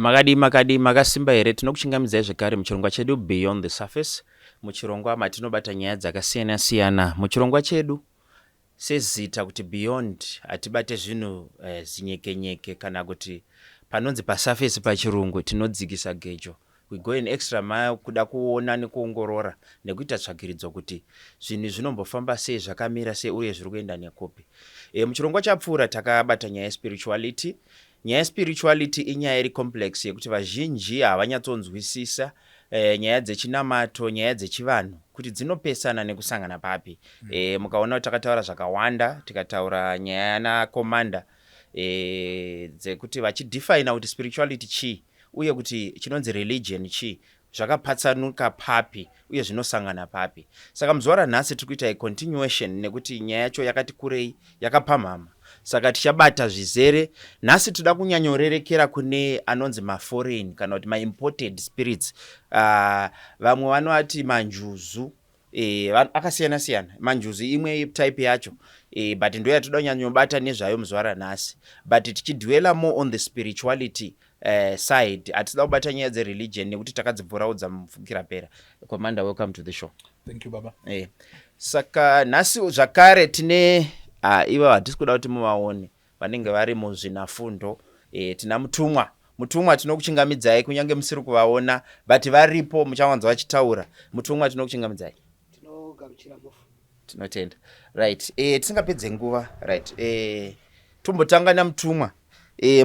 Makadi makasimba here tinokuchingamidzai zvekare muchirongwa chedu Beyond the Surface, muchirongwa matinobata nyaya dzakasiyana-siyana. Muchirongwa chedu sezita kuti Beyond hatibate zvinhu zinyekenyeke kana kuti panonzi pasurface pachirungu tinodzikisa gejo. We go an extra mile kuda kuona nekuongorora nekuita tsvagiridzo kuti zvinhu zvinombofamba sei, zvakamira sei uye zviri kuenda nekupi. Muchirongwa chapfuura takabata nyaya spirituality. Nyaya spirituality inyaya iri complex yekuti vazhinji havanyatsonzwisisa nyaya dzechinamato, nyaya dzechivanhu kuti dzinopesana nekusangana papi. Mukaona kuti takataura zvakawanda, tikataura nyaya yana komanda dzekuti vachidefine kuti spirituality chi uye kuti chinonzi religion chi zvakapatsanuka papi uye zvinosangana papi. Saka muzuva ranhasi tiri kuita continuation nekuti nyaya yacho yakati kurei, yakapamhama. Saka tichabata zvizere. Nhasi toda kunyanyorerekera kune anonzi maforeign kana kuti maimported spirits. Vamwe vanovati manjuzu, akasiyana-siyana. Manjuzu imwe type yacho, but ndo yatoda kunyanyobata nezvayo muzuva ranhasi. But tichidwella more on the spirituality side. Hatida kubata nyaya dzereligion nekuti takadzibvuraudza mupfukira pera. Commander, welcome to the show. Thank you, Baba. Saka nhasi zvakare tine ivo hatisi kuda kuti muvaone vanenge vari muzvinafundo. Tina mutumwa tinokuchingamidzai kunyange musiri kuvaona, but varipo muchawanza vachitaura. Mutumwa tinokuchingamidzai. Tinotenda. Right. Tisingapedze nguva. Right. Tombotanga namutumwa.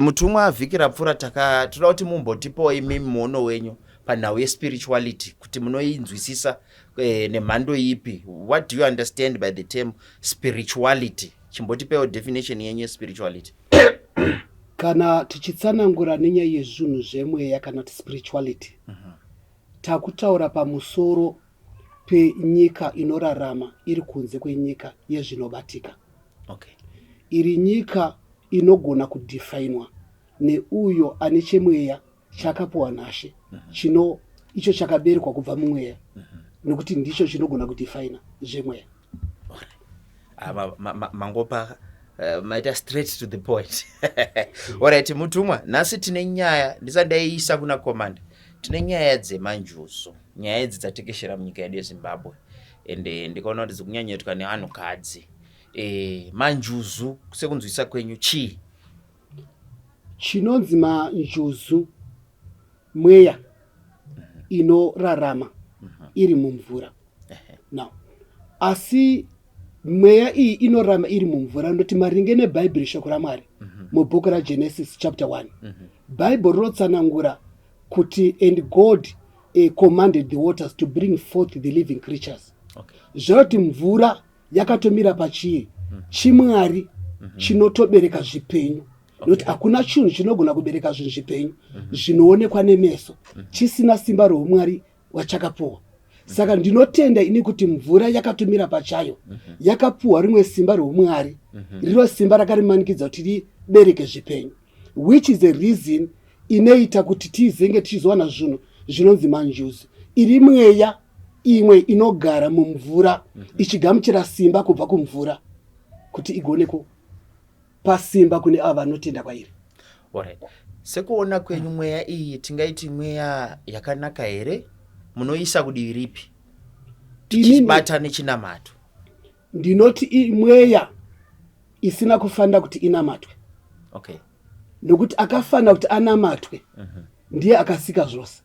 Mutumwa vhiki rapfuura toda kuti mumbotipo imi muono wenyu panhau yespirituality kuti munoinzwisisa nemhando ipi. What do you understand by the term spirituality? Chimbotipewo definition yenyu yespirituality. Kana tichitsanangura nenyaya yezvinhu zvemweya kana kuti spirituality, takutaura pamusoro penyika inorarama iri kunze kwenyika yezvinobatika. Okay. Iri nyika inogona kudefinwa neuyo ane chemweya chakapuwa naShe, icho chakaberekwa kubva mumweya, nekuti ndicho chinogona kudefina zvemweya. Mangopa maita straight to the point. Alright, mutumwa, nhasi tine nyaya, ndisandaiisa kuna komanda, tine nyaya dzemanjuzu, nyaya idzi dzatekeshera munyika yedu yeZimbabwe, ende ndikaona kuti dzikunyanyetwa nevanhukadzi. Manjuzu sekunzwisa kwenyu chi? Chinonzi manjuzu mweya inorarama iri mumvura. Now, asi mweya iyi inorarama iri mumvura ndoti maringe neBhayibheri shoko raMwari mubhuku raGenesis chapter 1. Bhayibheri rinotsanangura kuti and God commanded the waters to bring forth the living creatures. Zvoti mvura yakatomira pachii chimwari chinotobereka zvipenyu. Noti hakuna chinhu chinogona kubereka zvinhu zvipenyu zvinoonekwa nemeso chisina simba roumwari wachakapuwa. Saka ndinotenda ini kuti mvura yakatomira pachayo yakapuwa rimwe simba roumwari, riro simba rakarimanikidza kuti ribereke zvipenyu, which is the reason inoita kuti tizenge tichizowana zvinhu zvinonzi manjuzu. Iri mweya imwe inogara mumvura ichigamuchira simba kubva kumvura kuti igone pasimba kune ava vanotenda kwairi. Alright. Sekuona kwenyu mweya iyi tingaiti mweya yakanaka here? Munoisa kudivi ripi? Tichibata nechinamato. Ndinoti mweya isina kufanira kuti inamatwe. Okay. Nokuti akafanira kuti anamatwe ndiye akasika zvose.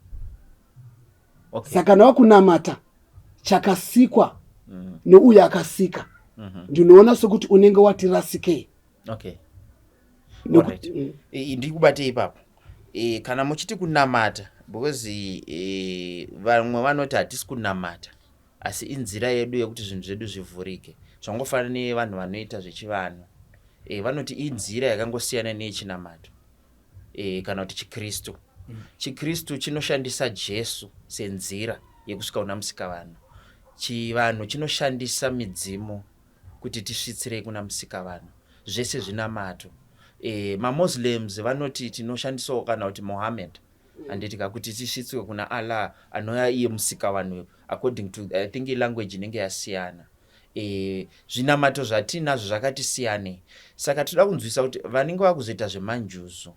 Okay. Saka nawa kunamata chakasikwa neuyo akasika. Ndinoona sokuti unenge wati rasikei. Okay. Alright. Ndikubate ipapo. Kana muchiti kunamata, because vamwe vanoti hatisi kunamata, asi inzira yedu yekuti zvinhu zvedu zvivhurike. Zvangofana nevanhu vanoita zvechivanhu. Vanoti inzira yakangosiyana neyechinamato. Kana kuti chiKristu. chiKristu chinoshandisa Jesu senzira yekusvika kuna musikavanhu. Chivanhu chinoshandisa midzimu kuti tisvitsire kuna musikavanhu. Zvese zvinamato. MaMuslims vanoti tinoshandisawo kana kuti Muhammad. Anditika kuti tisvitswe kuna Allah anoya iye musikavanhu according to I think language inenge yasiyana. Zvinamato zvatinazvo zvakati siyane. Saka toda kunzwisa kuti vanenge vakuzoita zvemanjuzu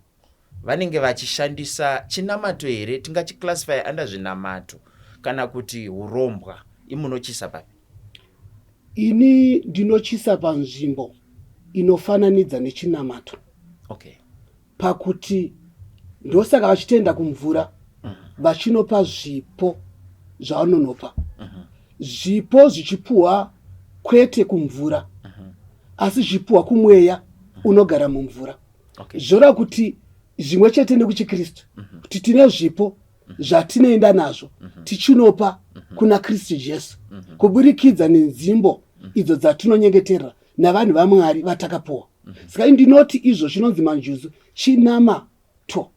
vanenge vachishandisa chinamato here, tingachiclassify under zvinamato kana kuti urombwa. Imunochisa papi? Ini ndinochisa panzvimbo inofananidza nechinamato. Okay. Pakuti ndosaka vachitenda kumvura vachinopa zvipo zvavanonopa. Zvipo zvichipuhwa kwete kumvura asi zvipuhwa kumweya unogara mumvura. Okay. Zvoreva kuti zvimwe chete nekuchikristu kuti tine zvipo zvatinoenda nazvo tichinopa kuna Kristu Jesu kuburikidza nenzimbo idzo dzatinonyengeterera navanhu vaMwari vatakapuhwa. Saka ndinoti izvo zvinonzi manjuzu chinamato.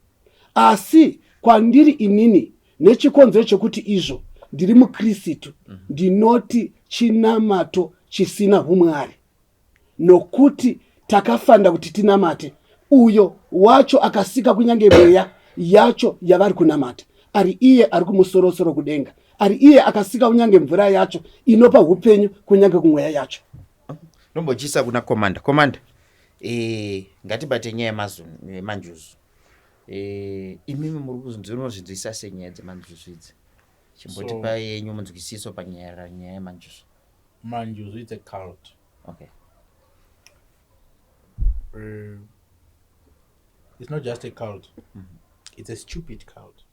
Asi kwandiri inini nechikonzero chokuti izvo ndiri muKristu ndinoti chinamato chisina umwari, nokuti takafanda kuti tinamate uyo wacho akasika kunyange mweya yacho yavari kunamata, ari iye ari kumusorosoro kudenga, ari iye akasika kunyange mvura yacho inopa upenyu kunyange kumweya yacho. Nombochisa kuna komanda. Ngatibate nyaya yemanjuzu. Imimi muri kuzvinzwisa senyaya dzemanjuzu idzi. Chimbotipa yenyu munzwisiso panyaya yemanjuzu. Manjuzu is a cult. Okay. It's not just a cult. It's a stupid cult.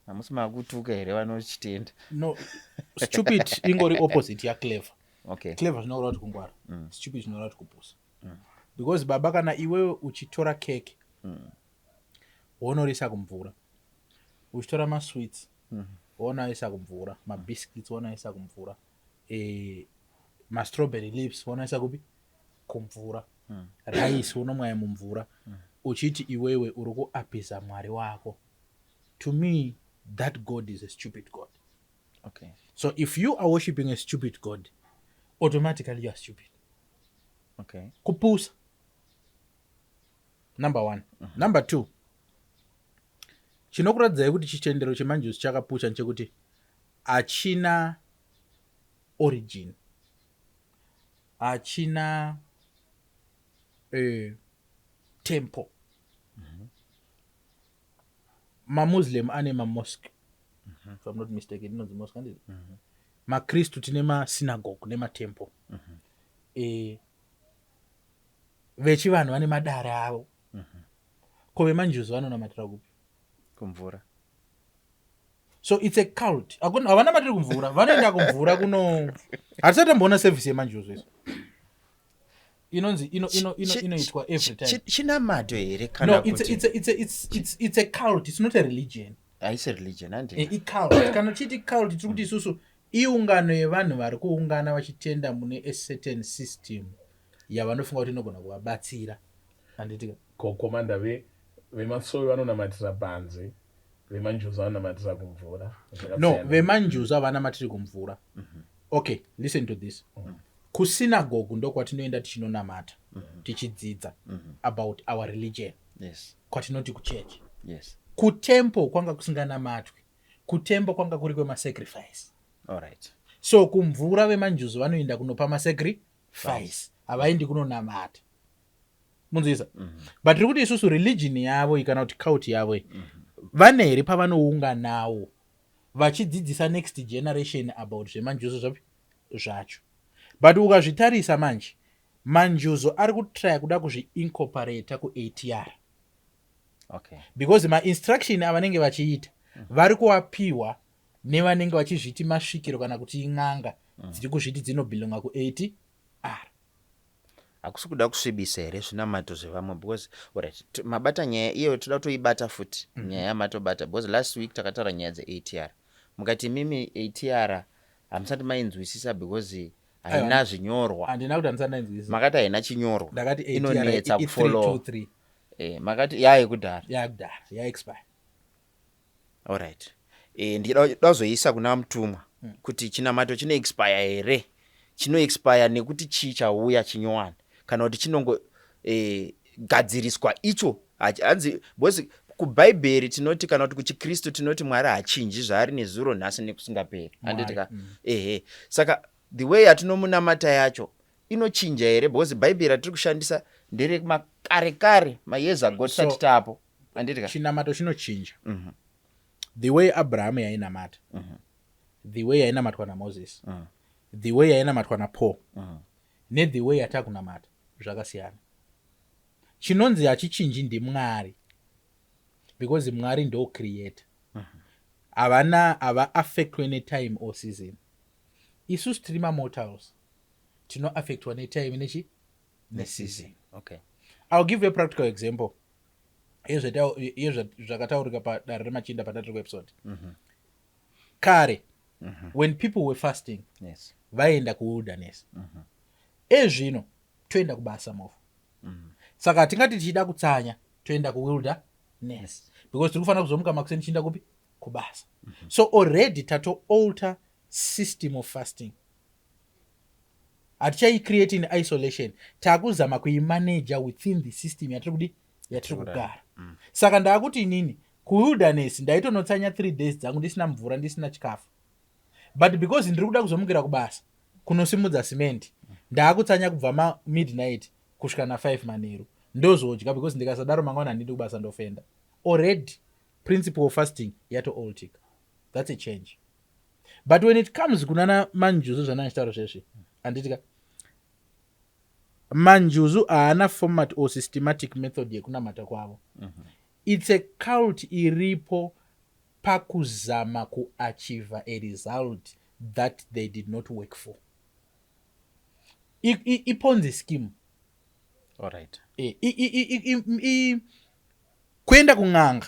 Hamusima kutuka here vanochitenda. No, stupid ingori opposite ya clever. Okay. Clever zvinoreva kuti kungwara. Stupid zvinoreva kuti kupusa. Because baba kana iwewe uchitora keke wonorisa kumvura, uchitora masweets wonaisa kumvura, mabiscuits wonaisa kumvura, mastrawberry lips wonaisa kupi kumvura, rice wonomwaya mumvura, uchiti iwewe uri kuapisa mwari wako. To me, that God is a stupid God. Okay. So if you are worshipping a stupid God, automatically you are stupid. Okay. Kupusa. Number one. Number two. Chinokuradzai kuti chitendero chemanjuzu chakapusha nchekuti achina origin. Achina temple. Ma-Muslim ane ma-mosque. If I'm not mistaken, inonzi mosque ndizvo. Ma-Kristu tine ma-synagogue nema-temple. Vechivanhu vane madare avo. Ko vemanjuzu vanonamatira kupi? Kumvura. So it's a cult. Havana matiri kumvura. Vanoenda kumvura kuno. Hatisati tamboona service yemanjuzu iso. Inoitwa every time. Chinamato here kana kuti. No, it's a cult. It's not a religion. It's a religion, and a cult. Kana chiti cult tiri kuti isusu iungano yevanhu vari kuungana vachitenda mune a certain system yavanofunga kuti inogona kuvabatsira. Handitika. Komanda vemasovi vanonamatira panze, vemanjuzu vanonamatira kumvura. No, vemanjuzu havanamatiri kumvura. Okay, listen to this. Kusinagogu ndokwatinoenda tichinonamata, tichidzidza about our religion. Yes. Kwatinoti kuchurch. Yes. Kutemple kwanga kusinganamatwi. Kutemple kwanga kuri kwemasacrifice. All right. So kumvura vemanjuzu vanoenda kunopa masacrifice. Havaendi kunonamata. Munzisa. But tiri kuti isusu religion yavo ikana kuti cult yavo vane here pavanounganawo vachidzidzisa next generation about zvemanjuzu zvacho. But ukazvitarisa manje manjuzu ari kutraya kuda kuzviincorporata kuATR. Okay. Because ma-instruction avanenge vachiita vari kuwapiwa nevanenge vachizviti masvikiro kana kuti in'anga dziri kuzviti dzinobhilonga kuATR. Hakusi kuda kusvibisa here zvinamato zvevamwe, because alright, mabata nyaya iyo toda kutoibata futi nyaya yamatobata, because last week takataura nyaya dzeATR. Mukati mimi ATR hamusati mainzwisisa because haina zvinyorwa. Handina kuti handisati ndainzwisisa. Makati haina chinyorwa. Ndakati inonetsa kufollow. 323. Makati yekudhara. Yakudhara, yaexpire. All right. Ndazoisa kuna mutumwa kuti chinamato chino expire here. Chino expire nekuti chauya chinyowana kana kuti chinongo gadziriswa icho hanzi, because kuBhaibheri tinoti kana kuti kuchiKristu tinoti Mwari hachinji zvaari nezuro nhasi nekusingaperi. Handitika. Saka the way atinomunamata yacho inochinja here, because Bhaibheri atiri kushandisa ndiri makare mayezi agoti So, tisati tapo anditika chinamato chinochinja the way abraham yainamata the way yainamatwa namoses the way yainamatwa napaul nethe way yatakunamata zvakasiyana. Chinonzi hachichinji ndimwari because mwari ndo creator. Hava affectwe netime or season. Isusu tiri mamortals tinoaffectwa netime neseason. okay. I'll give you a practical example. Zvakataurika padare remachinda patatiri kuepisode. Kare when people were fasting Yes. vaenda kuwilderness. Ezvino toenda kubasa mofu. Saka tingati tichida kutsanya toenda kuwilderness because tiri kufanira kuzomuka makuseni tichienda kupi kubasa. So already tato alter system of fasting. Hatichai create in isolation. Takuzama kuimanager within the system yatiri kugara. Saka ndakuti inini kuwilderness ndaitonotsanya 3 days dzangu ndisina mvura ndisina chikafu. But because ndiri kuda kuzomukira kubasa kunosimudza simenti ndaakutsanya kubva midnight kusvika na 5 manheru ndozodya because ndikasadaro mangwana handidi kubasa ndofenda. Already principle of fasting yatoaltika. That's a change. But when it comes kunana manjuzu zvananchitaura zveshe handitika manjuzu haana format or systematic method yekunamata kwavo. It's a cult iripo pakuzama kuachieva a result that they did not work for. Iponzi scheme. Alright. Kuenda kung'anga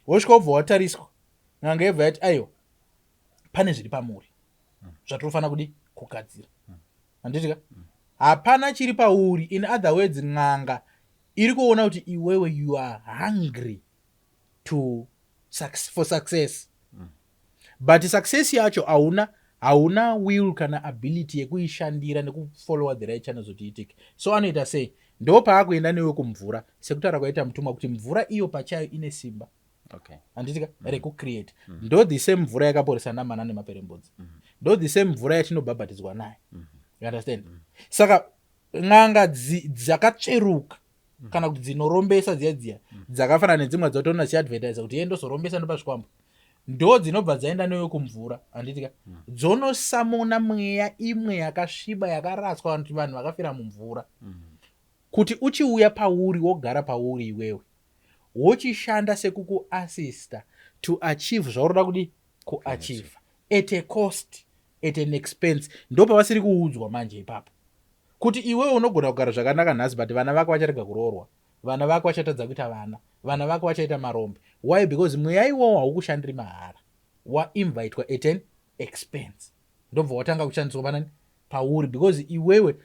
wosvika wobva watariswa ng'anga yebva yati aiwa pane zviri pamuri zvatofana kudi kugadzira. Handitika hapana chiri pauri. In other words ng'anga iri kuona kuti iwewe you are hungry for success. But success yacho hauna will kana ability yekuishandira nekufollowa the right channels kuti itike. So anoita sei ndo paakuenda newe kumvura sekutaura kwaita mutumwa kuti mvura iyo pachayo ine simba. Okay. Handitika rekucreate. Ndo the same mvura yakaporesa namana nemaperembodzi. Ndo the same mvura yatinobhabhatidzwa nayo. You understand? Saka ng'anga dzakatsveruka kana kuti dzinorombesa dziya dzakafanana nedzimwe dzotoona dzichiadvertisa kuti yendo sorombesa ndopazvikwambo ndo dzinobva dzaenda newe kumvura. Handitika dzonosamona mweya imwe yakasviba yakaratswa kuti vanhu vakafira mumvura kuti uchiuya pauri wogara pauri iwewe wochishanda sekukuassista to achieve zvauroda kudi kuachieve at a cost, at an expense. Ndo pavasiri kuudzwa manje ipapo kuti iwewe unogona kugara zvakanaka nhasi but vana vako vacharega kuroorwa, vana vako vachatadza kuita vana vako vachaita marombe. Why? Because mweya iwowo haukushandiri mahara, wainvitwa at an expense. Ndobva watanga kushandiswa panani pauri because iwewe.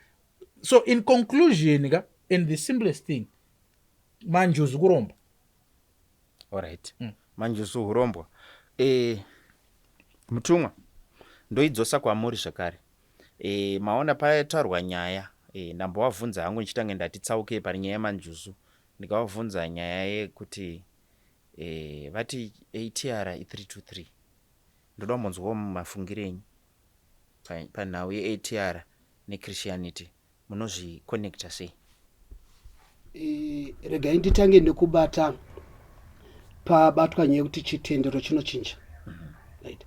So in conclusion in the simplest thing manjuzu kuromba. Alright. Manjuzu kurombwa. Mutumwa ndoidzosa kwamuri zvakare. Maona pataurwa nyaya ndambovabvunza hangu ndichitange ndatitsauke panyaya yemanjuzu ndikavabvunza nyaya yekuti vati ATR 323 ndoda kumbonzwawo mumafungiro enyu panhau yeATR nechristianity munozvikonekta sei? Regai nditange ndekubata pabatwa nyaya yekuti chitendero chinochinja. Right.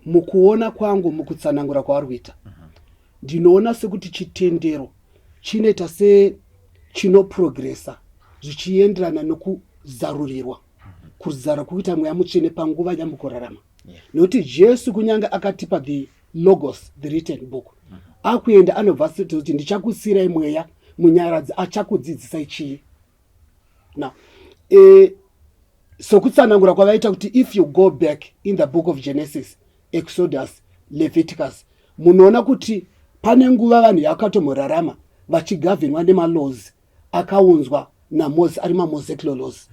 Mukuona kwangu mukutsanangura kwavari kuita ndinoona sekuti chitendero chinoita sechinoprogresa zvichienderana nekuzarurirwa kuzara kuita mweya mutsvene panguva yamukurarama. Nokuti Jesu kunyange akatipa the logos, the written book, akuenda anobva kuti ndichakusirai mweya munyaradzi achakudzidzisai chii. Now sokutsanangura kwavaita kuti if you go back in the book of Genesis, Exodus, Leviticus, munoona kuti pane nguva vanhu yakatomurarama vachigavhenwa nemalaws akaunzwa naMoses ari maMosaic laws.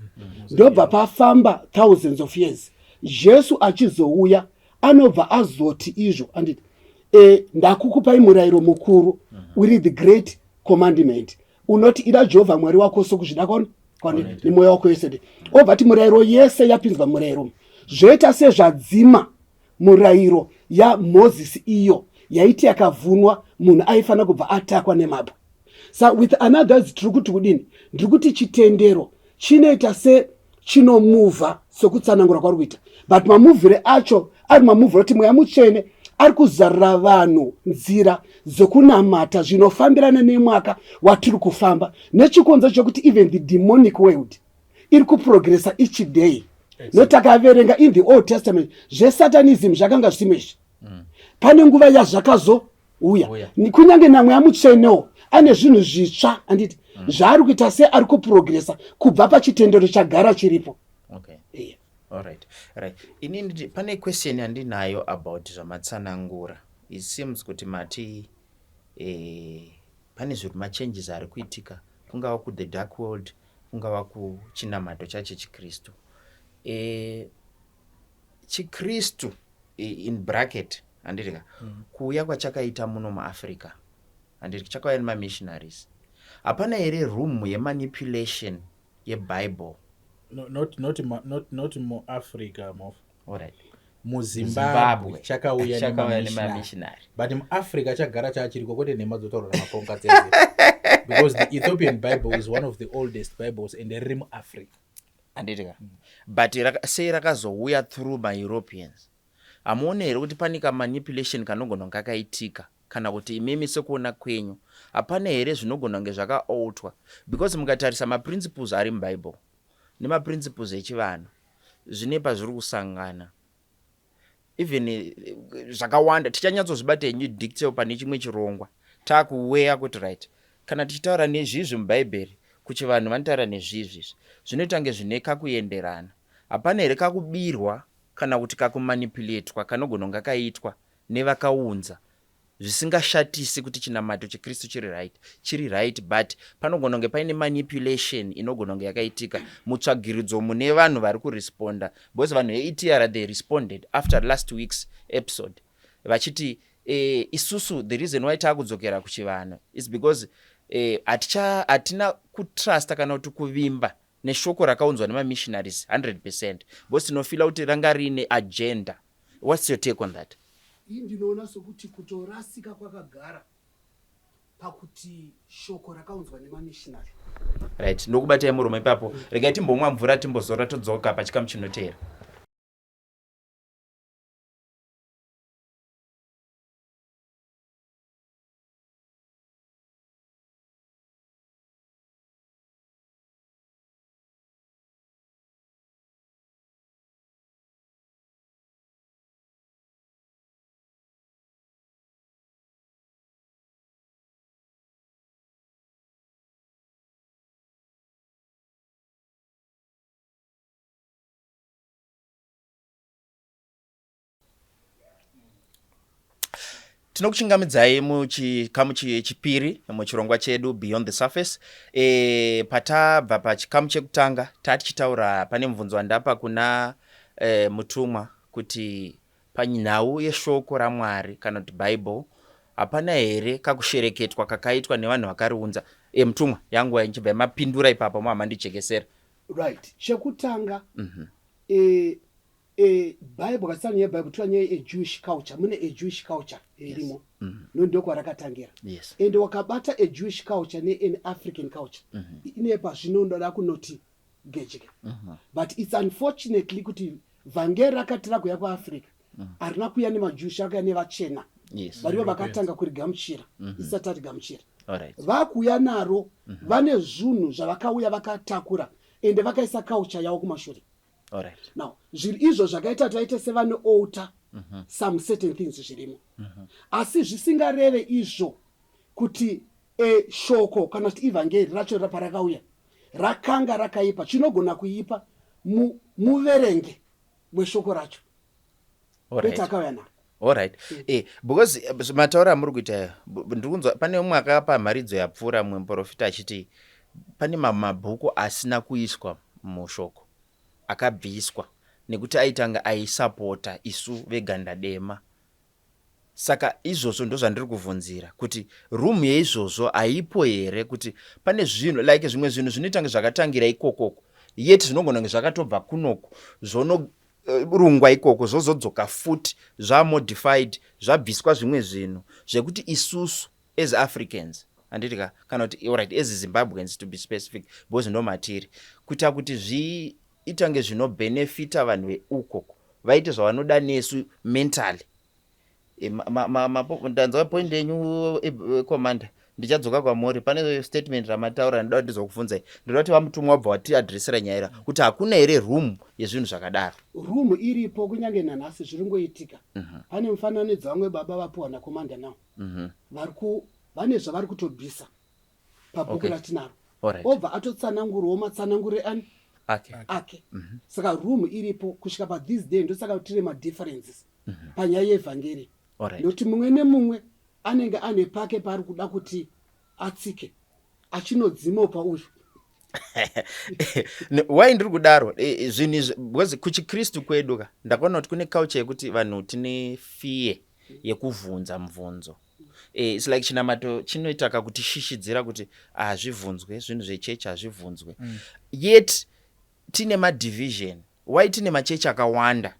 Ndobva pafamba thousands of years Jesu achizouya anobva azoti izvo anditi ndakukupai murayiro mukuru uri the great commandment unoti ida Jehovha Mwari wako sokuzvida nemwoyo wako wese. Obva ati murayiro yese yapinzwa murayiro zvoita sezvadzima murayiro yaMozisi iyo yaiti yakavhunwa munhu aifanira kubva atakwa nemabwe. with another tiri kuti kudini, ndiri kuti chitendero chinoita chinomuvha sekutsanangura kwari kuita, but mamuvhire acho ari mamuvhire kuti mweya mutsvene ari kuzarira vanhu nzira dzokunamata zvinofambirana nemwaka watiri kufamba, nechikonzo chokuti even the demonic world iri kuprogressa each day. Notakaverenga in the Old Testament zvesatanism zvakanga zvisimezvi, pane nguva yazvakazouya, kunyange namweya mutsvenewo ane zvinhu zvitsva anditi zvaari kuita seari kuprogressa kubva pachitendero chagara chiripo. Okay. Yeah. Alright. Inini pane question yandinayo about zvamatsanangura. It seems kuti mati pane zviri machanges ari kuitika, kungava ku the dark world, kungava kuchinamato chacho chikristu. Chikristu in bracket andirika kuuya kwachakaita muno muAfrica andirika chakauya nemamissionaries. Hapana here room yemanipulation yeBible? Not mu Africa mo. Alright. Mu Zimbabwe chakauya nemamissionary. But mu Africa chagara chachiriko kwete nemadzotorwa namaponga dzese. Because the Ethiopian Bible is one of the oldest Bibles in the rim Africa. Anditika. But sei rakazouya through my Europeans. Amuone here kuti panika manipulation kanogona kakaitika kana kuti imimi sekuona kwenyu hapana here zvinogona kunge zvakaoutwa, because mukatarisa maprinciples ari muBible nemaprinciples echivanhu zvine pazviri kusangana. Even zvakawanda tichanyatsozvibata henyu dictate pane chimwe chirongwa takuweya kuti right kana tichitaura nezvizvi muBhaibheri kuchivanhu vanotaura nezvizvi zvinoita kunge zvine kakuenderana. Hapana here kakubirwa kana kuti kakumanipulatwa kanogona kunge kakaitwa nevakaunza zvisingashatisi kuti chinamato chekristu chiri right, but panogona kunge paine manipulation inogona kunge yakaitika mutsvagiridzo mune vanhu vari kuresponda, because vanhu veETR they responded after last week's episode vachiti isusu the reason why taakudzokera kuchivanhu is because hatina kutrusta kana kuti kuvimba neshoko rakaunzwa nemamissionaries 100%, because tinofila kuti ranga riine agenda. What's your take on that? Ndinoona sokuti kutorasika kwakagara pakuti shoko rakaunzwa nemamissionary. Right, ndokubatai murume ipapo. Regai timbomwa mvura timbozora todzoka pachikamu chinotevera. Tinokuchingamidzai muchikamu chipiri muchirongwa chedu Beyond the Surface. Patabva pachikamu chekutanga tatichitaura pane mubvunzo wandapa kuna mutumwa kuti panhau yeshoko raMwari kana kuti Bible hapana here kakushereketwa kakaitwa nevanhu vakariunza. Mutumwa yangu nchibva mapindura ipapo mamandichekesera. Right. Chekutanga Bible kasana yeBible tuanye a Jewish culture, mune a Jewish culture irimo. Ndoko rakatangira. Yes. And wakabata a Jewish culture ne an African culture. Ine pa zvinondo rakunoti gejeka. But it's unfortunately kuti vangera rakatira kuya kwa Africa. Arina kuya ne maJewish akaya ne vachena. Yes. Bari vakatanga kuri gamuchira. Isatati gamuchira. Alright. Vakuya naro vane zvinhu zvavakauya vakatakura ende vakaisa culture yavo kumashure. Alright. Now, zviri izvo zvakaita taite sevane alter some certain things zvirimo. Asi zvisingareve izvo kuti shoko kana kuti evangeli racho parakauya rakanga rakaipa, chinogona kuipa muverenge weshoko racho. Alright. Petakauya nako. Alright. Because mataura muri kuita ndikunzwa pane umwe akapa mharidzo yapfuura mumwe muprofita achiti pane mabhuku asina kuiswa mushoko akabviswa nekuti aitanga aisapota isu veganda dema. Saka izvozvo ndozvandiri kuvhunzira kuti room yeizvozvo haipo here kuti pane zvinhu like zvimwe zvinhu zvinoitanga zvakatangira ikokoko yeti zvinogona kunge zvakatobva kunoko zvonorungwa ikoko zvozodzoka futi zvamodified zvabviswa zvimwe zvinhu zvekuti isusu as Africans handitika kana kuti alright as Zimbabweans to be specific because ndo matiri kuita kuti zviitange zvinobhenefita vanhu veukoko vaite zvavanoda nesu mentally. Ndanzwa point yenyu commander, ndichadzoka kwamuri. Pane statement ramataura ndoda ndizokubvunzai, ndoda kuti vamutumwa wabva watiadresera nyaya ira kuti hakuna here room yezvinhu zvakadaro. Room iripo kunyange nanhasi zviri ngoitika. Pane mufananidzo vamwe baba vapuwa nakomanda nawo vane zvavari kutobvisa pabhuku ratinaro, obva atotsanangurawo matsanangure ani ake. Saka room iripo kusvika pathis day. Ndosaka tine madifferences panyaya yeevhangeri, nokuti mumwe nemumwe anenge ane pake paari kuda kuti atsike achinodzima pauyu. Why ndiri kudaro zvinhu because kuchikristu kwedu ndakaona kuti kune culture yekuti vanhu tine fear yekuvhunza mubvunzo. It's like chinamato chinoita kakuti shishidzira kuti hazvibvunzwe zvinhu zvechechi hazvibvunzwe. Yet tine madivision. Why tine machechi akawanda?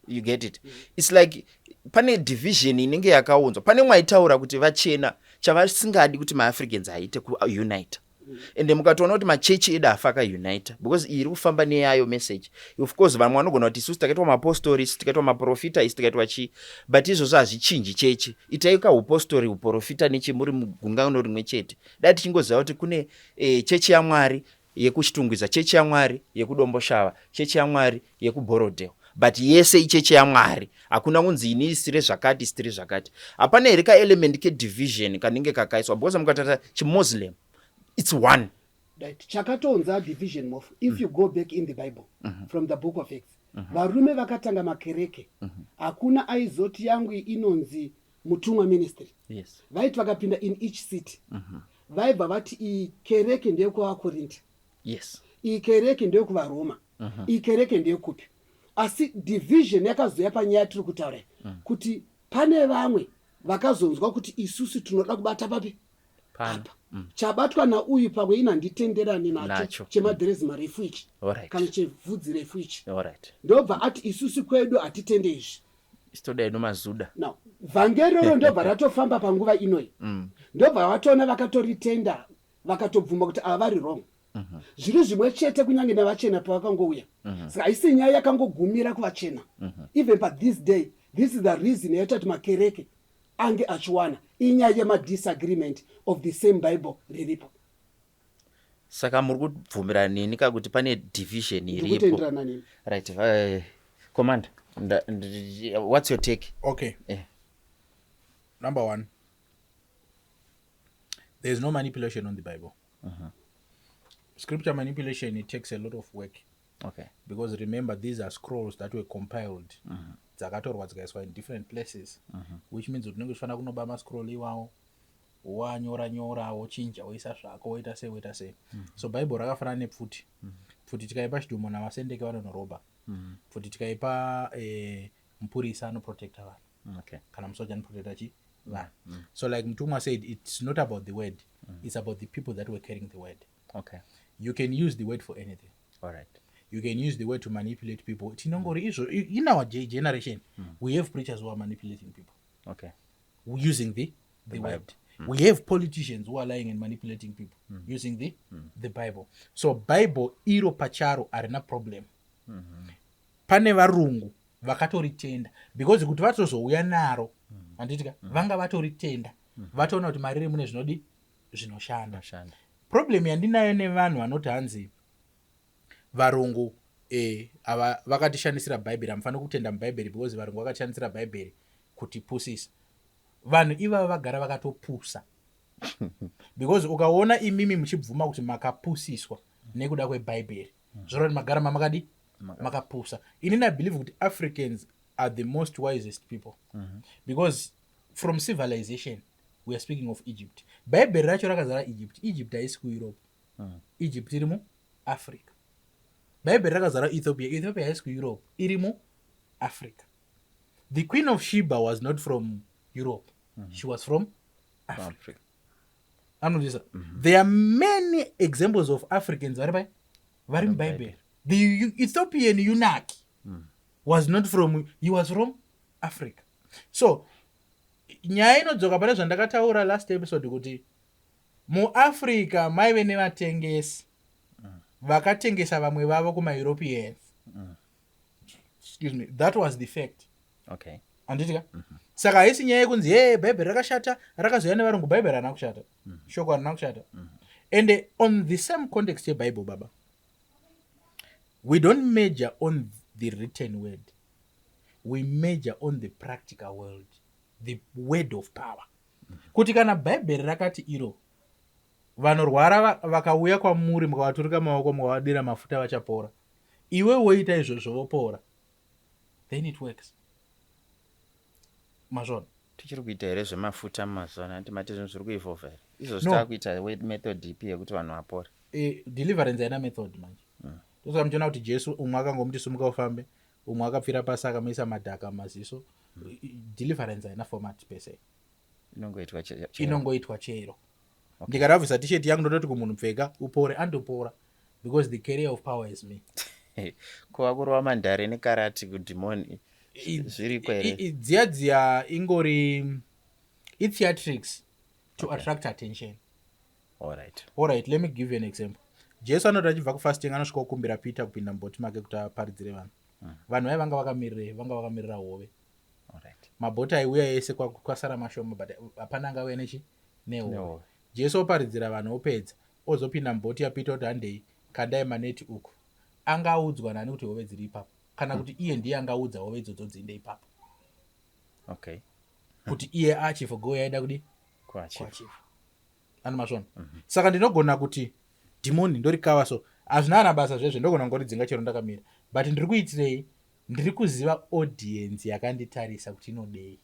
You get it? It's like pane division inenge yakaunzwa. Pane mwaitaura kuti vachena chavasingadi kuti maAfricans aite kuunite. Ende mukatoona kuti machechi edu afa akaunite because iri kufamba neyayo message. Of course vamwe vanogona kuti isusu takaitwa maapostoli, isusu takaitwa maprofita, isusu takaitwa chii, but izvozvo hazvichinji chechi. Itai kaupostori, uprofita nechimuri mugungano rimwe chete. Dai tichingoziva kuti kune chechi yaMwari yekuchitungwiza, chechi yaMwari yekudomboshava, chechi yaMwari yekuborodheo. But yese ichechi yaMwari hakuna kunzi ini isire zvakati isire zvakati. Hapana here kaelement kedivision kanenge kakaiswa because mukatata chimuslim it's one. Right. Chakatonza division mof. If you go back in the Bible from the book of Acts, varume vakatanga makereke. Hakuna aizoti yangu inonzi mutumwa ministry. Yes. Vaiti vakapinda in each city. Vaibva vati iyi kereke ndeyekuvakorinti. Yes. Iyi kereke ndeyekuvaroma. Iyi kereke ndeyekupi. Asi division yakazoya panyaya tiri kutaura kuti pane vamwe vakazonzwa kuti isusu tinoda kubata papi apa. Chabatwa nauyu pamwe ina nditenderani nacho chemadherezi marefu ichi kana chevhudzi refu ichi. Ndobva ati isusu kwedu hatitende izvi. Stoda ino mazuda. Now, vhangeri roro ndobva ratofamba panguva inoi. Ndobva vatoona vakatoritenda vakatobvuma kuti ava vari wrong. Zviri zvimwe chete kunyange navachena pavakangouya. Saka haisi nyaya yakangogumira kuvachena. Even pa this day, this is the reason yaita kuti makereke ange achiwana inyaya yemadisagreement of the same Bible riripo. Saka muri kubvumirana neni kakuti pane division iripo. Ndikutenderana neni. Right. Command, what's your take? Okay. Number one, there is no manipulation on the Bible. Scripture manipulation, it takes a lot of work. Okay. Because remember, these are scrolls that were compiled. Dzakatorwa dzikaiswa in different places. Which means unenge uchifana kunoba mascroll iwawo wanyora wochinja woisa zvako woita sei. So Bible rakafanana nepfuti. Pfuti tikaipa chidumo navasendeke vanonoroba. Pfuti tikaipa mupurisa anoprotecta vanhu. Okay. Kana musoja anoprotecta chi vanhu. So like Mtumwa said, it's not about the word. It's about the people that were carrying the word. Okay. You can use the word for anything. All right. You can use the word to manipulate people. In our generation, we have preachers who are manipulating people. Okay. Using the word. We have politicians who are lying and manipulating people using the Bible. So Bible iro pacharo arina problem. Pane varungu vakatoritenga because kuti vatozouya naro anditika vanga vatoritenda vatoona kuti mariri mune zvinodi zvinoshanda. Problem yandinayo nevanhu vanoti hanzi varungu ava vakatishandisira bhaibheri, hamufani kutenda mubhaibheri because varungu vakatishandisira bhaibheri kuti pusisa. Vanhu ivava vagara vakatopusa. Because ukaona imimi muchibvuma kuti makapusiswa nekuda kwebhaibheri, zvoro kuti magara mamakadi makapusa. Inini I believe kuti Africans are the most wisest people. Because from civilization, we are speaking of Egypt. Bhaibheri racho rakazara Egypt. Egypt haisi kuEurope. Egypt iri muAfrica. Bhaibheri rakazara Ethiopia. Ethiopia haisi kuEurope. Iri muAfrica. The Queen of Sheba was not from Europe. She was from Africa. There are many examples of Africans vari muBhaibheri. The Ethiopian eunuch was not from, he was from Africa. So nyaya inodzoka pane zvandakataura last episode kuti muafrica maive nevatengesi vakatengesa vamwe vavo kuma-europeans. Excuse me, that was the fact. Okay. Anditika? Saka haisi nyaya yekunzi hey, bhaibheri rakashata rakazouya nevarungu. Bhaibheri harina kushata, shoko harina kushata. And on the same context yeBible, baba, we don't measure on the written word, we measure on the practical world, the word of power. Kuti kana bhaibheri rakati iro vanorwara vakauya kwamuri mukavaturika maoko mukavadira mafuta vachapora, iwe woita izvozvo vopora, then it works. Mazvona tichiri kuita here zvemafuta mazwana ati mati zvinhu zviri kuivhovha here izvozvo taakuita method ipi yekuti vanhu vapora? Deliverance haina method manje. Tosaka muchiona kuti Jesu umwe akangomuti sumuka ufambe, umwe akapfira pasi akamuisa madhaka mumaziso. Deliverance haina format pese, inongoitwa chero. Ndikaravisa t-shirt yangu ndototi kumunhu pfeka upore, andopora, because the carrier of power is me. kuvakurova mandare nekarati kudhimoni zviri kwere? Dziya ingori theatrics to attract attention. Alright, let me give you an example. Jesu anoti achibva kufasting anosvika kukumbira Peter kupinda mubhoti make kuti aparidzire vanhu. Vanhu vai vanga vakamirira hove. Mabhoti aiuya ese kwasara mashoma, but hapana angauya nehove. Jesu oparidzira vanhu opedza ozopinda mubhoti yaPeter kuti handei kandai maneti uku. Angaudzwa nani kuti hove dziri ipapo? Kana kuti iye ndiye angaudza hove idzodzo dziinde ipapo? Kuti iye achief go yaida kudi kwachief. Animashona. Saka ndinogona kuti dhimoni ndorikava, so hazvina basa zvezvo, ndogona ngoridzinga chero ndakamira, but ndiri kuitirei? Ndiri kuziva audience yakanditarisa kuti inodei.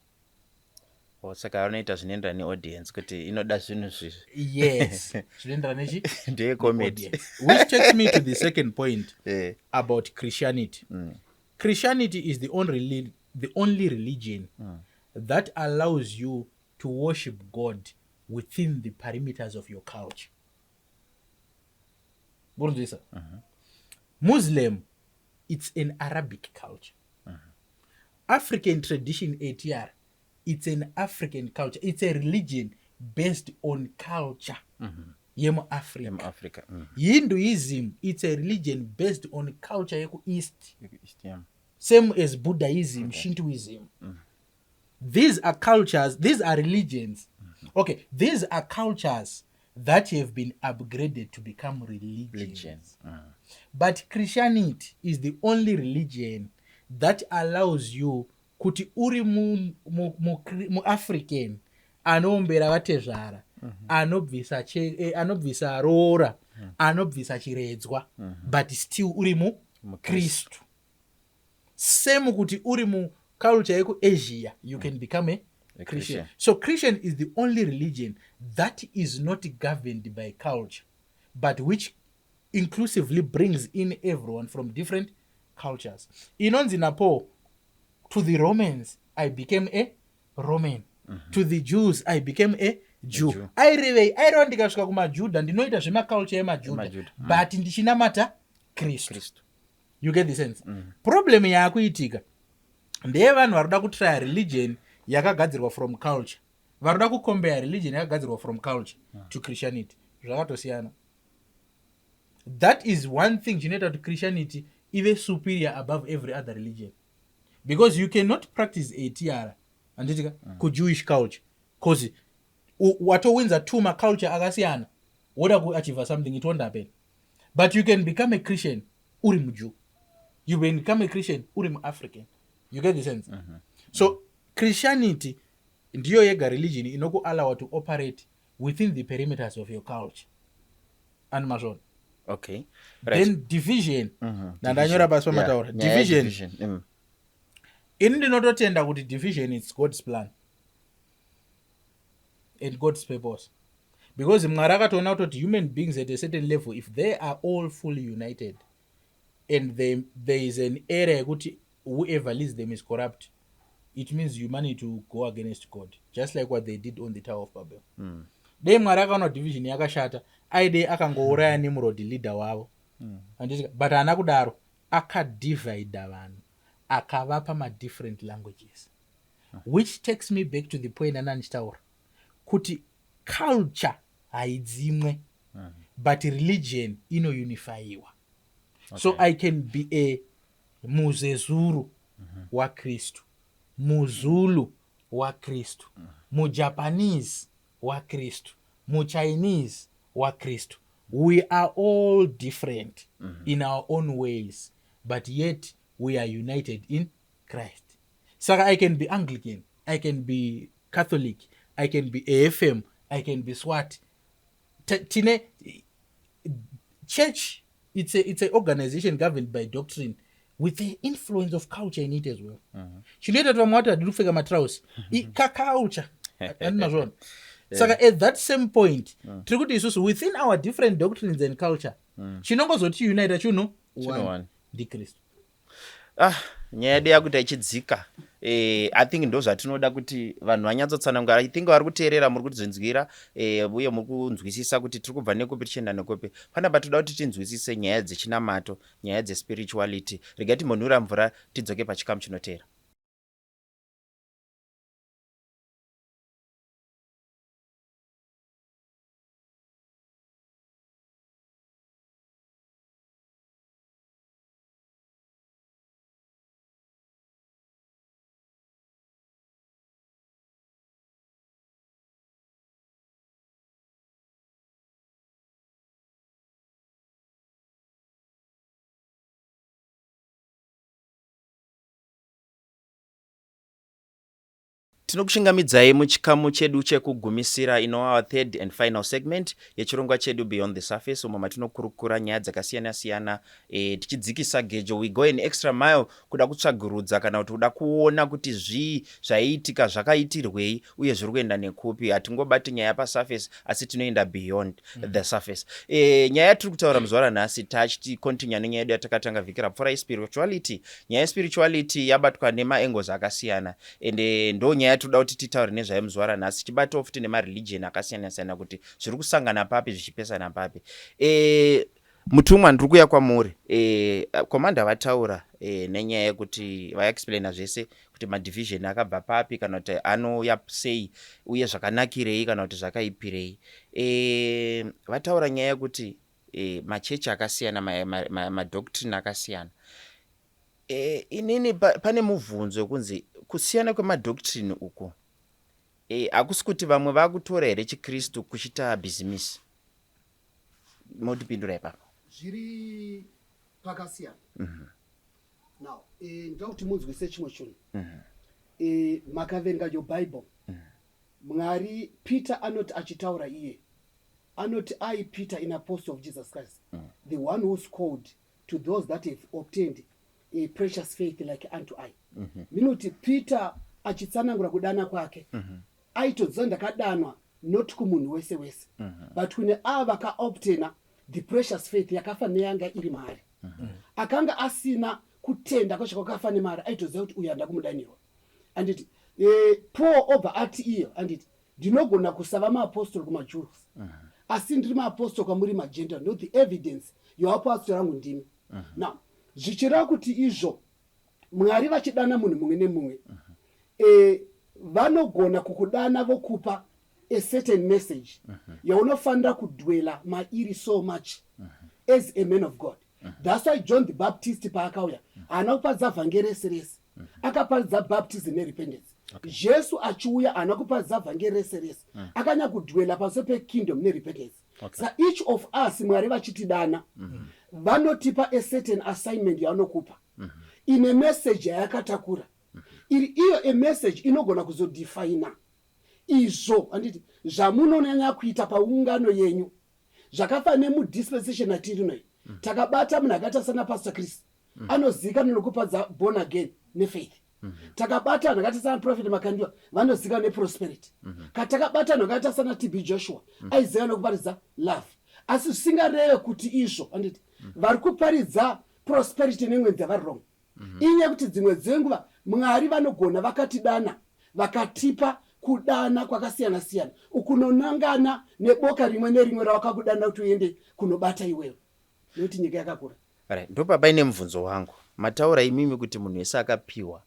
Saka unoita zvinoenderana neaudience kuti inoda zvinhu zvizvi. Yes, zvinoenderana nechi ndeye comedy. Which takes me to the second point about Christianity. Christianity is the only religion that allows you to worship God within the perimeters of your culture. Muslim, it's an Arabic culture. African tradition ATR, it's an African culture. It's a religion based on culture. Yemo Africa. Hinduism, it's a religion based on culture yeku East. Same as Buddhism, Shintoism. These are cultures, these are religions. Okay, these are cultures that have been upgraded to become religions. But Christianity is the only religion that allows you kuti uri mu African anombera vatezvara, anobvisa rora, anobvisa chiredzwa, but still uri mu Kristu. Same kuti uri mu culture yeku Asia, you can become a Christian. So Christian is the only religion that is not governed by culture, but which inclusively brings in everyone from different cultures. Inonzi napo, to the Romans, I became a Roman. To the Jews, I became a Jew. Airo ndikasvika kumaJudha ndinoita zvemaculture yemaJudha, but ndichinamata Kristu. You get the sense? Problem yakuitika ndeye vanhu varoda kutraya religion yakagadzirwa from culture, varoda kucompare religion yakagadzirwa from culture to Christianity. Zvakatosiyana. That is one thing chinoita kuti Christianity ive superior above every other religion, because you cannot practice ATR anditika ku Jewish culture, because watowinza two culture akasiyana woda kuachieve something, it won't happen. But you can become a Christian uri muJew, you can become a Christian uri mu African. You get the sense? So Christianity ndiyo yega religion inoku allow to operate within the perimeters of your culture. And mazon. Okay. Right. Then division. Ndanyora basi mataura. Division. Ini ndinototenda kuti division is God's plan and God's purpose. Because Mwari akatoona kuti human beings at a certain level, if they are all fully united and there is an area yekuti whoever leads them is corrupt, it means humanity to go against God, just like what they did on the Tower of Babel. Dei Mwari akaona division yakashata, aide akangouraya Nimrod leader wavo. But haana kudaro, akadivide vanhu, akavapa different languages. which takes me back to the point anandichitaura kuti culture haidzimwe but religion inounifyiwa. So I can be a muzezuru wa Kristu, muzulu wa Kristu, mujapanese wa Kristu, muchinese wa Kristu. We are all different in our own ways, but yet we are united in Christ. So I can be Anglican, I can be Catholic, I can be AFM, I can be SWAT. Tine church, it's an organization governed by doctrine with the influence of culture in it as well. Chinoita kuti vamwe vati hadiri kupfeka matrausi culture andinazvona. Saka at that same point tiri kuti isusu within our different doctrines and culture chinongozoti unite chuno one ndikristu. Nyaya yedu yakuti ichidzika I think ndo zvatinoda kuti vanhu vanyatsotsanangura. I think vari kuteerera muri kutizvinzwira uye muri kunzwisisa kuti tiri kubva nekupi tichienda nekupi. Panapa toda kuti tinzwisise nyaya dzechinamato, nyaya dzespirituality. Regai timbonwira mvura tidzoke pachikamu chinoteera. Tinokushingamidzai muchikamu chedu chekugumisira inova our third and final segment yechirongwa chedu Beyond the Surface, umo matinokurukura nyaya dzakasiyana-siyana tichidzikisa gejo. We go an extra mile kuda kutsvagurudza kana kuti kuda kuona kuti zvii zvaiitika zvakaitirwei uye zviri kuenda nekupi. Hatingobati nyaya pasurface asi tinoenda beyond the surface. Nyaya yatiri kutaura muzuva ranhasi tichikontinya nenyaya yedu yatakatanga vhikira pfuura spirituality. Nyaya spirituality yabatwa nemaangles akasiyana ende ndo nyaya toda kuti titaure nezvayo muzuva ranhasi tichibatawo futi nemareligion akasiyana-siyana kuti zviri kusangana papi zvichipesana papi. Mutumwa ndiri kuuya kwamuri. Komanda vataura nenyaya yekuti vaexplaina zvese kuti madivision akabva papi kana kuti anouya sei uye zvakanakirei kana kuti zvakaipirei. Vataura nyaya yekuti machechi akasiyana, madoctrine akasiyana. Inini pane mubvunzo wekunzi kusiyana kwemadoctrine uku hakusi kuti vamwe vakutora here chikristu kuchita bhizimisi. Motipindura ipapo. Zviri pakasiyana. Now, ndoda kuti munzwise chimwe chinhu. Makaverenga yoBible. Mwari Peter anoti achitaura iye. Anoti I Peter, an apostle of Jesus Christ, the one who's called to those that have obtained a precious faith like unto I. Minoti Peter achitsanangura kudana kwake. Aitodziva ndakadanwa not kumunhu wese wese, but kune ava vakaobtaina the precious faith yakafa neyanga iri mari. Akanga asina kutenda kweshe kwakafa nemari aitoziva kuti uyu handakumudanirwa. Anditi Paul obva ati iyo anditi ndinogona kusava maapostoli kumaJews asi ndiri maapostoli kwamuri magentile, not the evidence yoapostoli rangu ndimi. Now zvichireva kuti izvo Mwari vachidana munhu mumwe nemumwe vanogona kukudana vokupa a certain message yaunofanira kudwela mairi so much as a man of God. That's why John the Baptist paakauya haana kuparidza vhangeri rese rese, akaparidza baptism nerepentance. Jesu achiuya haana kuparidza vhangeri rese rese, akanya kudwela pamusoro pekingdom nerepentance. So each of us Mwari vachitidana vanotipa a certain assignment yaanokupa ine message yayakatakura. Iri iyo a message inogona kuzodefina izvo anditi zvamunonyanya kuita paungano yenyu zvakafa nemudispensation atiri noi. Takabata munhu akaita sana Pastor Chris anozivikanwa nekupadza born again nefaith. Takabata vanhu akaita sana Prophet Makandiwa vanozivikanwa neprosperity. Katakabata vanhu akaita sana TB Joshua aiziva nekuparidza love. Asi zvisingareve kuti izvo anditi vari kuparidza prosperity nemwe dzavari wrong. Inyaya kuti dzimwe dzenguva Mwari vanogona vakatidana vakatipa kudana kwakasiyana siyana ukunonangana neboka rimwe nerimwe ravakakudana kuti uende kunobata iwewe nekuti nyika yakakura. Ndopa paine mubvunzo wangu. Mataura imimi kuti munhu wese akapiwa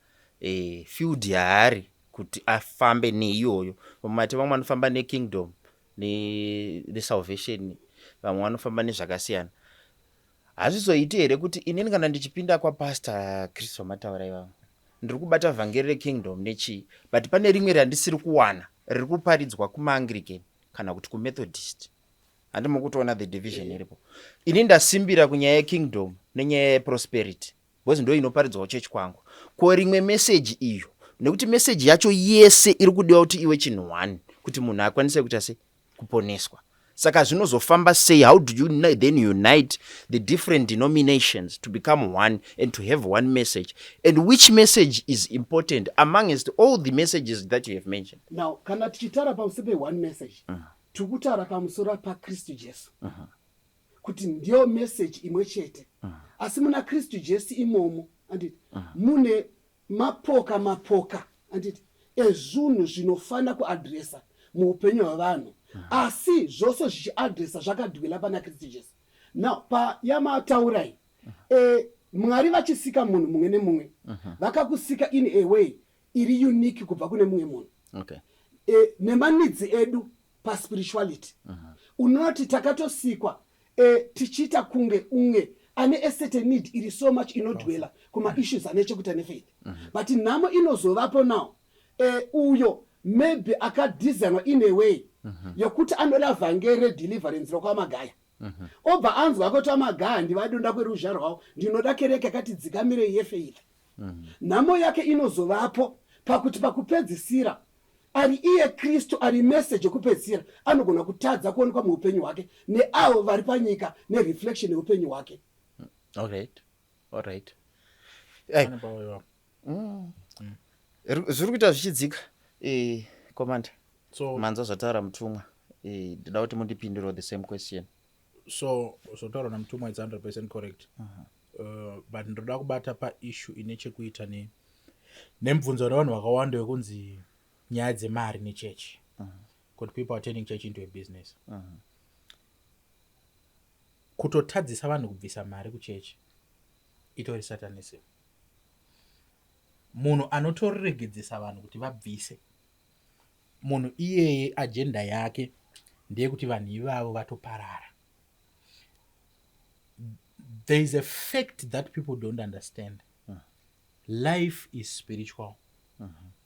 field yaari kuti afambe neiyoyo. Mumati vamwe vanofamba nekingdom nesalvation, vamwe vanofamba nezvakasiyana. Hazvizoiti here kuti inini kana ndichipinda kwapastor Chris wamataura ivavo ndiri kubata vhangeri rekingdom nechii, but pane rimwe randisiri kuwana riri kuparidzwa kumaanglican kana kuti kumethodist. Handimo kutoona the division iripo. Ini ndasimbira kunyaya yekingdom nenyaya yeprosperity because ndo inoparidzwa kuchechi kwangu. Ko rimwe message iyo, nekuti message yacho yese iri kudiwa kuti iwe chinhu one, kuti munhu akwanise kuita sei kuponeswa. Saka zvinozofamba sei, how do you then unite the different denominations to become one and to have one message, and which message is important amongst all the messages that you have mentioned? Now kana tichitara pamusoro one message, tikutara pamusoro paKristu Jesu, kuti ndiyo message imwe chete. Asi muna Kristu Jesu imomo anditi mune mapoka anditi ezvunhu zvinofana kuadresa muupenyu hwavanhu, asi zvose zvichiadresa zvakadwela pana Kristu Jesu. Now payamataurai Mwari vachisika munhu mumwe nemumwe vakakusika in a way iri unique kubva kune mumwe munhu. Okay. Nemanidzi edu paspirituality unoti takatosikwa tichita kunge unge ane a certain need iri so much inodwela kuma issues anechekuita nefaith, but nhamo inozovapo now uyo maybe akadesignwa in a way yokuti anoda vhangeri deliverance rokwamagaya obva anzwa kuti amagaya ndivadonda kweruzha rwawo, ndinoda kereke yakati dzikamire yefaith. Nhamo yake inozovapo pakuti pakupedzisira ari iye Kristu ari message yekupedzisira anogona kutadza kuonekwa muupenyu hwake neavo vari panyika nereflection yeupenyu hwake. All right. Zviri kuita zvichidzika. Commander, so manza zvataura mutumwa, ndida kuti mundipindure the same question. so taura namutumwa is 100% correct. But ndoda kubata paissue ine chekuita nemubvunzo nevanhu vakawanda wekunzi nyaya dzemari nechechi, kuti people are turning church into a business. Kutotadzisa vanhu kubvisa mari kuchechi itori satanism. Munhu anotoregedzesa vanhu kuti vabvise, munhu iyeye agenda yake ndeyekuti vanhu ivavo vatoparara. There is a fact that people don't understand. Life is spiritual.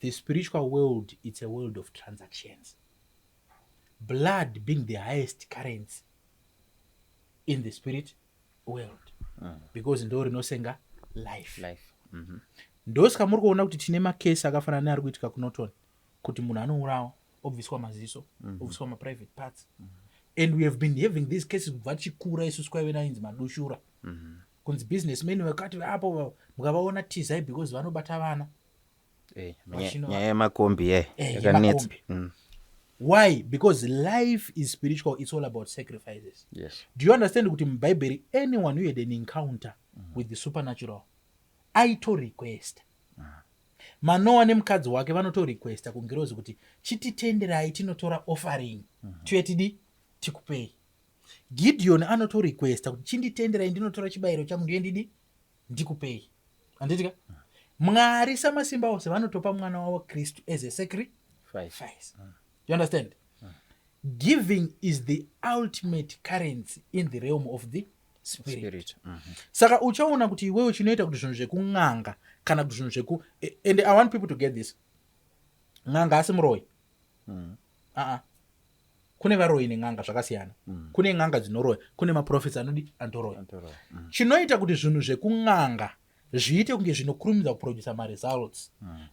The spiritual world, it's a world of transactions. Blood being the highest currency in the spirit world, because ndo rinosenga life. Ndosaka muri kuona kuti tine makesi akafanana neari kuitika kuNorton, kuti munhu anourawa obviswa maziso, obviswa maprivate parts. And we have been having these cases kubva chikura isusu kwaive nainzi madushura. Kunzi businessmen vakati apo mukavaona tizai because vanobata vana. Nyaya yemakombi yakanetsa. Why? Because life is spiritual, it's all about sacrifices. Yes. Do you understand kuti muBhayibheri anyone who had an encounter with the supernatural aito request. Manoa nemukadzi wake vanoto requesta kungirozi kuti chititenderai tinotora offering tuyetidi tikupei. Gideon anoto requesta kuti chinditenderai ndinotora chibayiro changu ndiendidi ndikupei. Anditika? Mwari samasimba ose vanotopa mwana wavo Kristu as a sacrifice. You understand? Giving is the ultimate currency in the realm of the spirit. Saka uchaona kuti iwewe chinoita kuti zvinhu zvekung'anga kana kuti zvinhu zveku, and I want people to get this. Ng'anga asi muroi. Kune varoi neng'anga zvakasiyana. Kune ng'anga dzinoroya, kune maprofits anodi antoroya. Chinoita kuti zvinhu zvekung'anga zviite kunge zvinokurumidza kuproduce results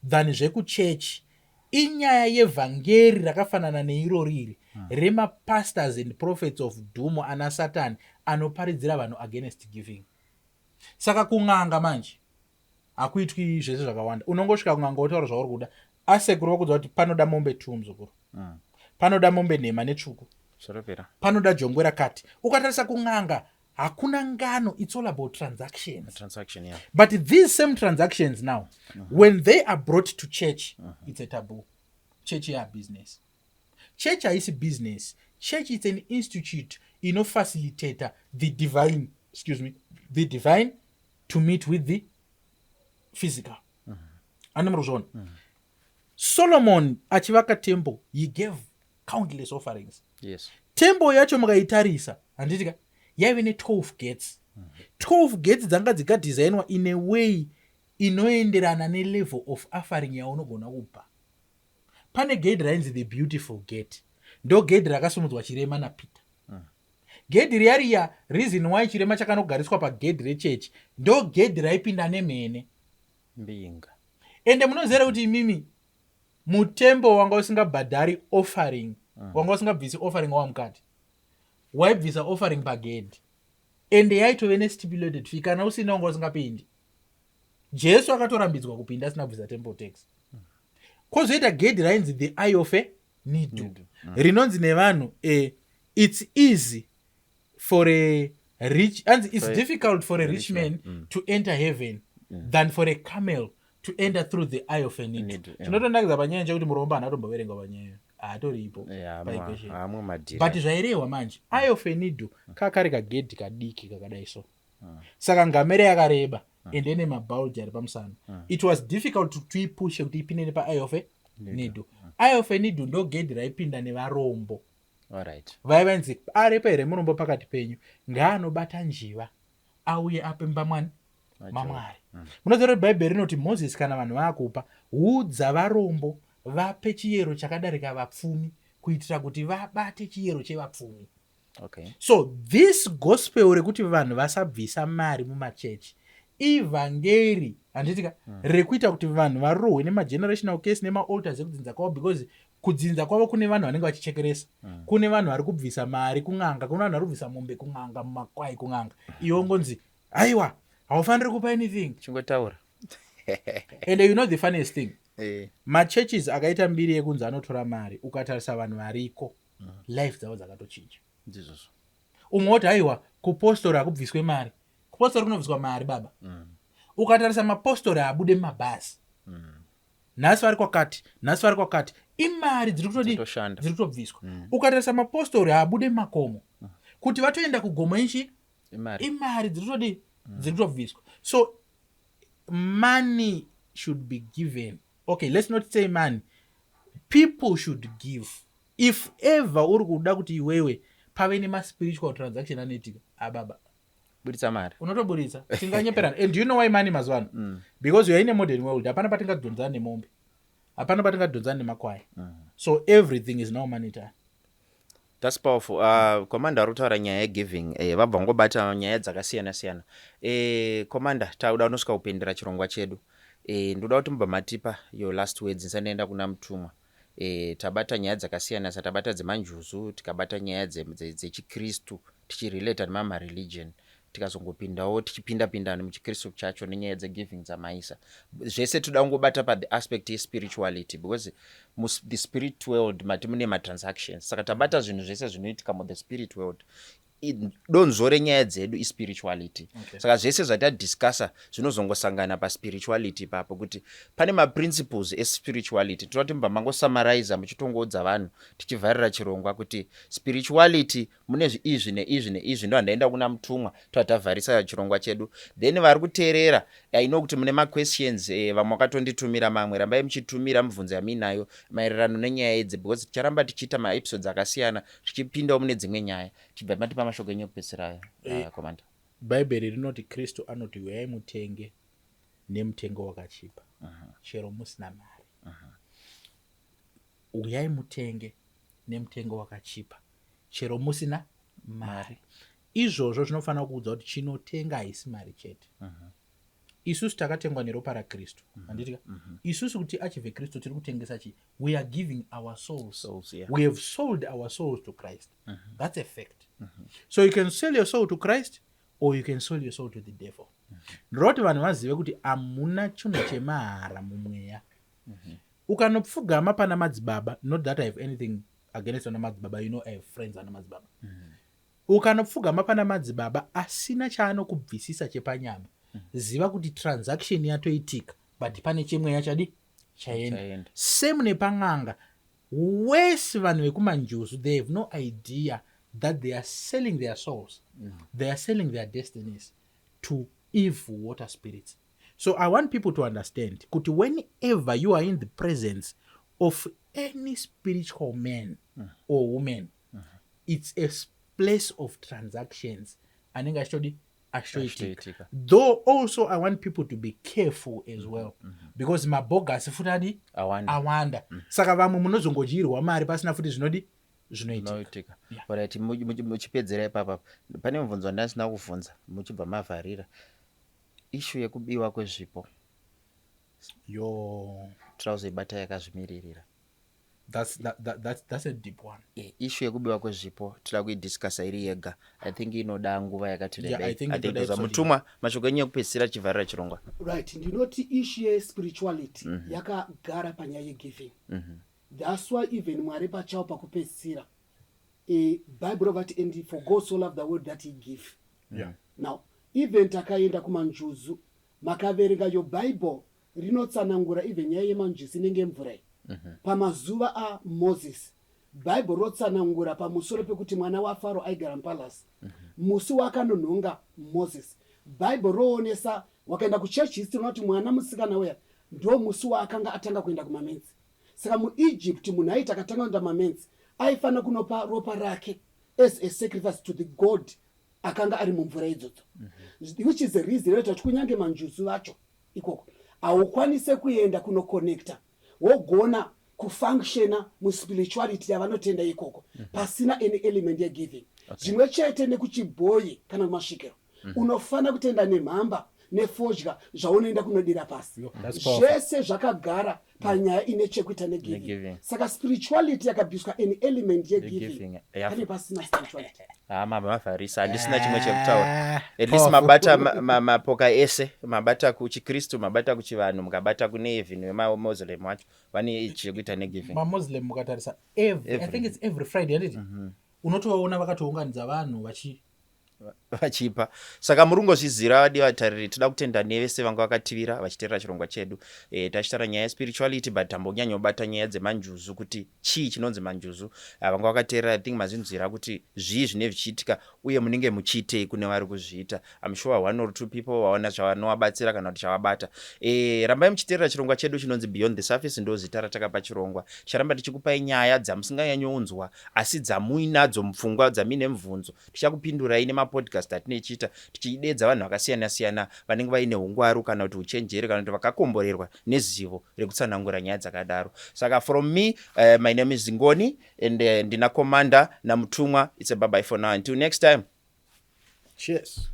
than zvekuchechi inyaya yevhangeri rakafanana neiro riri remapastors and prophets of doom ana Satan anoparidzira vanhu against giving. Saka kung'anga manje hakuitwi zvese zvakawanda. Unongosvika kung'anga wotaura zvauri kuda, asekuru vokudza kuti panoda mombe 2 muzukuru, panoda mombe nhema netsvuku, panoda jongwe rakati. Ukatarisa kung'anga hakuna ngano, it's all about transactions. Yeah. But these same transactions now, when they are brought to church, it's a taboo. Church is a business. Church is a business. Church is an institute, facilitator the divine, the divine to meet with the physical. Solomon achivaka temple, he gave countless offerings. Yes. Temple yacho mukaitarisa handitika yaive ne12 gates. 12 gates dzanga dzikadesignwa in a way inoenderana nelevel of offering yaunogona kupa. Pane gate rainzi the beautiful gate, ndo gate rakasimudzwa Chirema naPeter. Gate riya reason why Chirema chakanogariswa pagedhi rechechi ndo gedhi raipinda nemhene mbinga. Ende munozera kuti imimi mutembo wanga usingabhadhari offering, wanga usingabvisi offering wamukati, waibvisa offering pagedhi, ende yaitove nestipulated fee kana usina wanga usingapindi. Jesu akatorambidza kupinda asina kubvisa temple tax. Kozoita gedhi rainzi the eye of a needle, rinonzi nevanhu it's easy for a rich, and it's difficult for a rich man to enter heaven than for a camel to enter through the eye of a needle. Tinotondakidza panyaya nchekuti murombo anatomboverenga panyaya atoripo but zvairehwa manje eye of a needle kakari kagedhi kadiki kakadai so. Saka ngamere yakareba ende ine mabulge ari pamusana. It was difficult to tuipushe kuti ipinde nepa eye of a needle. Eye of a needle ndo gedhi raipinda nevarombo. Alright. Vaivanzi arepo here murombo pakati penyu ngaanobata njiva auye apemba mwani maMwari. Munozora bhaibheri rinoti Moses kana vanhu vaakupa udza varombo vape chiyero chakadarika vapfumi kuitira kuti vabate chiyero chevapfumi. Okay. So this gospel rekuti vanhu vasabvisa mari mumachechi ivhangeri handitika rekuita kuti vanhu varohwe nemagenerational case nemaaltars ekudzinza kwavo, because kudzinza kwavo kune vanhu vanenge vachichekeresa, kune vanhu vari kubvisa mari kun'anga, kune vanhu vari kubvisa mombe kun'anga, mumakwai kun'anga. Iwo ngonzi aiwa haufaniri kupa anything chingotaura. And you know the funniest thing, machurches akaita mbiri yekunzi anotora mari, ukatarisa vanhu variko life dzavo dzakatochinja. Umwe woti aiwa kupostori hakubviswe mari, kupostori kunobviswa mari baba. Ukatarisa mapostori abude mumabhazi, nhasi vari kwakati, nhasi vari kwakati, imari dziri kutobviswa. Ukatarisa mapostori abude mumakomo, kuti vatoenda kugomo inchi imari dziri kutobviswa. So money should be given. Okay, let's not say money, people should give. If ever uri kuda kuti iwewe pave nemaspiritual transaction anoitika ababa buditsa mari unotoburitsa tinganyeperana. And do you know why money mazwana? Because you are in a modern world. Hapana patingadhonzana nemombe, hapana patingadhonzana nemakwai. So everything is now monetary. That's powerful. Commander rutaura nyaya yegiving, vabva ngobata nyaya dzakasiyana siyana. Commander, tauda unosvika kupindira chirongwa chedu. Ndoda kuti mubva matipa your last words nsanaenda kuna mutumwa. Tabata nyaya dzakasiyana, tabata dzemanjuzu, tikabata nyaya dzechikristu tichirelata nemama-religion, tikazongopindawo tichipinda muchikristu chacho nenyaya dzegiving dzamaisa. Zvese toda kungobata pa the aspect yespirituality, because the spirit world mati mune matransactions. Saka tabata zvinhu zvese zvinoitika mu the spirit world. Donzo renyaya dzedu ispirituality. Saka zvese zvatadiscussa zvinozongosangana paspirituality papo, kuti pane maprinciples espirituality. Tinoti mba mangosummarize muchitongodza vanhu tichivharira chirongwa kuti spirituality mune izvi neizvi neizvi. Ndo andaenda kuna mutumwa tatavharisa chirongwa chedu. Then vari kuteerera I know kuti mune questions vamwe vakatonditumira mamwe, rambai muchitumira mubvunzo yaminayo maererano nenyaya idzi, because ticharamba tichiita maepisodes akasiyana tichipindawo mune dzimwe nyaya. Chibva matipa mashoko enyu ekupedzisira Commander. Bhaibheri rinoti Kristu anoti uyai mutenge nemutengo wakachipa chero musina mari. Uyai mutenge nemutengo wakachipa chero musina mari. Izvozvo zvinofanira kuudza kuti chinotenga haisi mari chete. Isusu takatengwa neropa raKristu. Handitika? Isusu kuti achibve Kristu tiri kutengesa chi? We are giving our souls. We have sold our souls to Christ. That's a fact. So you can sell your soul to Christ or you can sell your soul to the devil. Ndoroti vanhu vazive kuti amuna chinhu chemahara mumweya. Ukanopfugama pana madzibaba, not that I have anything against ana madzibaba, you know I have friends ana madzibaba. Ukanopfugama pana madzibaba asina chaanokubvisisa chepanyama, ziva kuti transaction yatoitika, but pane chemweya chadi chaenda. Same nepang'anga. Wese vanhu vekumanjuzu, they have no idea that they are selling their souls. They are selling their destinies to evil water spirits. So I want people to understand kuti whenever you are in the presence of any spiritual man or woman, it's a place of transactions anenge achitoitika. Though also I want people to be careful as well, because mabogas futadi awanda saka vamwe munozongodyirwa mari pasina futi zvinoitika. Alright, muchipedzera ipapa pane mubvunzo wandasina kuvhunza muchibva mavharira issue yekubiwa kwezvipo tirakuzoibata yakazvimiririra. That's a deep one. Issue yekubiwa kwezvipo tira kuidiscussa iri yega. I think inoda nguva yakati rebei. Mutumwa mashoko enyu ekupedzisira chivharira chirongwa. Right, ndinoti issue yespirituality yakagara panyaya yegiving. That's why even Mwari pachawo pakupedzisira Bible rovati and for God so loved the world that he give. Now even takaenda kumanjuzu makaverenga yo Bible rinotsanangura even nyaya yemanjuzi inenge mvura pamazuva a Moses. Bible rotsanangura pamusoro pekuti mwana waFaro aigara mpalace musi wakanonhonga Moses. Bible roonesa wakaenda kuchurch history unoti mwana musikana uya ndo musi waakanga atanga kuenda kumamenzi. Saka muEgypt munhu aiti akatanga kuenda mamenzi aifana kunopa ropa rake as a sacrifice to the god akanga ari mumvura idzodzo, which is the reason kuti kunyange manjuzu vacho ikoko haukwanise kuenda kunoconnecta wogona kufunctiona muspirituality yavanotenda ikoko pasina any element yegiving. Zvimwe chete nekuchibhoyi kana kumasvikiro unofana kutenda nemhamba nefodya zvaunoenda kunodira pasi zvese zvakagara panyaya ine chekuita negiving. Saka spirituality yakabviswa any element yegiving pane pasina spirituality. Mavharisa handisina chimwe chekutaura. At least mabata mapoka ese mabata kuchikristu mabata kuchivanhu mukabata kune even wemamuslim wacho vane chekuita negiving. Mamuslim mukatarisa I think it's every Friday handiti unotovaona vakatounganidza vanhu vachipa. Saka murungozvizira vadi vatariri toda kutenda nevese vanga vakativira vachiteerera chirongwa chedu. Tachitaura nyaya yespirituality but tambonyanya kubata nyaya dzemanjuzu kuti chii chinonzi manjuzu. Vanga vakateerera I think mazinzwira kuti zvii zvine zvichiitika uye munenge muchiitei kune vari kuzviita. I'm sure one or two people vaona zvavanovabatsira kana kuti chavabata. Rambai muchiteerera chirongwa chedu chinonzi Beyond the Surface ndo zita ratakapa chirongwa. Ticharamba tichikupai nyaya dzamusinganyanyounzwa asi dzamuinadzo mupfungwa dzamine mubvunzo. Tichakupindurai podcast atinochiita tichidedza vanhu vakasiyana siyana vanenge vaine ungwaru kana kuti uchenjeri kana kuti vakakomborerwa nezivo rekutsanangura nyaya dzakadaro. Saka from me my name is Zingoni and ndina commander namutumwa. It's a bye bye for now until next time. Cheers.